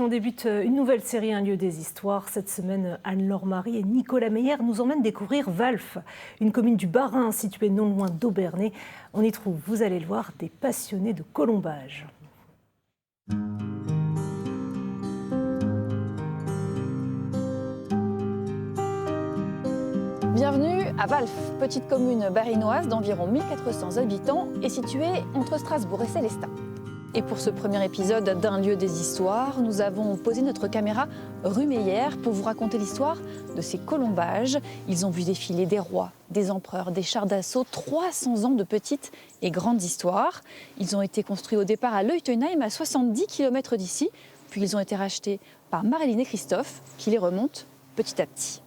On débute une nouvelle série, Un lieu des histoires. Cette semaine, Anne-Laure Marie et Nicolas Meyer nous emmènent découvrir Walphes, une commune du Bas-Rhin située non loin d'Obernai. On y trouve, vous allez le voir, des passionnés de colombage. Bienvenue à Walphes, petite commune barinoise d'environ 1400 habitants et située entre Strasbourg et Célestat. Et pour ce premier épisode d'Un lieu des histoires, nous avons posé notre caméra rue Meyer pour vous raconter l'histoire de ces colombages. Ils ont vu défiler des rois, des empereurs, des chars d'assaut, 300 ans de petites et grandes histoires. Ils ont été construits au départ à Leutenheim, à 70 km d'ici, puis ils ont été rachetés par Marilyn et Christophe, qui les remontent petit à petit.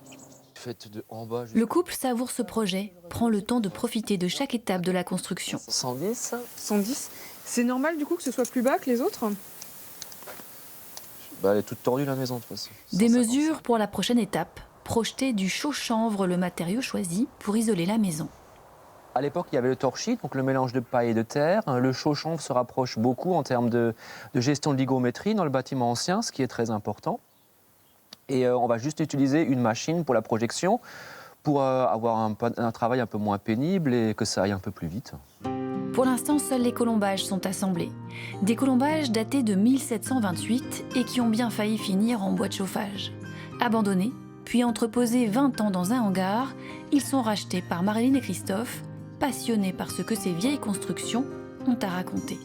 Le couple savoure ce projet, prend le temps de profiter de chaque étape de la construction. 110. 110. C'est normal du coup que ce soit plus bas que les autres? Elle est toute tordue la maison de toute façon. Des mesures pour la prochaine étape, projeter du chaux chanvre, le matériau choisi pour isoler la maison. À l'époque, il y avait le torchis, donc le mélange de paille et de terre. Le chaux chanvre se rapproche beaucoup en termes de gestion de l'hygrométrie dans le bâtiment ancien, ce qui est très important. Et on va juste utiliser une machine pour la projection pour avoir un travail un peu moins pénible et que ça aille un peu plus vite. Pour l'instant, seuls les colombages sont assemblés. Des colombages datés de 1728 et qui ont bien failli finir en bois de chauffage. Abandonnés, puis entreposés 20 ans dans un hangar, ils sont rachetés par Marilyn et Christophe, passionnés par ce que ces vieilles constructions ont à raconter.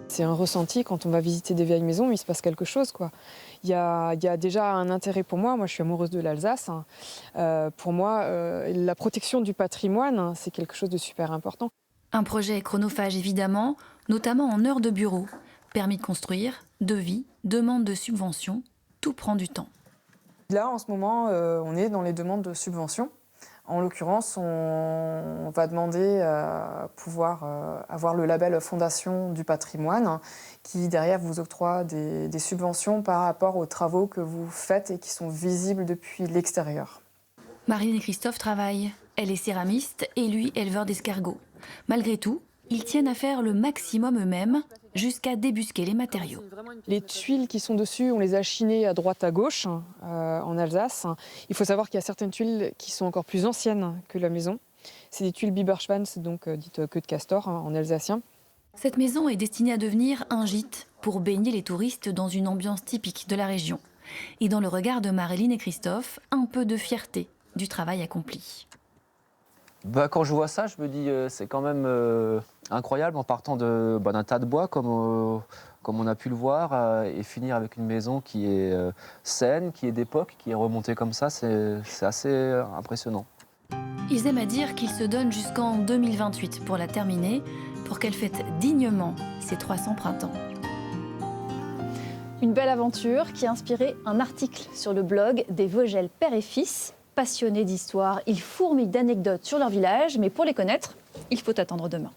C'est un ressenti quand on va visiter des vieilles maisons, il se passe quelque chose, quoi. Il y a déjà un intérêt pour moi. Moi, je suis amoureuse de l'Alsace. Pour moi, la protection du patrimoine, c'est quelque chose de super important. Un projet chronophage évidemment, notamment en heures de bureau. Permis de construire, devis, demande de subvention, tout prend du temps. Là, en ce moment, on est dans les demandes de subventions. En l'occurrence, on va demander à pouvoir avoir le label Fondation du patrimoine qui, derrière, vous octroie des subventions par rapport aux travaux que vous faites et qui sont visibles depuis l'extérieur. Marilyn et Christophe travaillent. Elle est céramiste et lui, éleveur d'escargots. Malgré tout, ils tiennent à faire le maximum eux-mêmes jusqu'à débusquer les matériaux. Les tuiles qui sont dessus, on les a chinées à droite à gauche en Alsace. Il faut savoir qu'il y a certaines tuiles qui sont encore plus anciennes que la maison. C'est des tuiles Biberschwanz, donc dites queue de castor en alsacien. Cette maison est destinée à devenir un gîte pour baigner les touristes dans une ambiance typique de la région. Et dans le regard de Marilyn et Christophe, un peu de fierté du travail accompli. Quand je vois ça, je me dis c'est quand même incroyable en partant d'un tas de bois comme on a pu le voir et finir avec une maison qui est saine, qui est d'époque, qui est remontée comme ça, c'est assez impressionnant. Ils aiment à dire qu'ils se donnent jusqu'en 2028 pour la terminer, pour qu'elle fête dignement ses 300 printemps. Une belle aventure qui a inspiré un article sur le blog des Vogel père et fils. Passionnés d'histoire, ils fourmillent d'anecdotes sur leur village, mais pour les connaître, il faut attendre demain.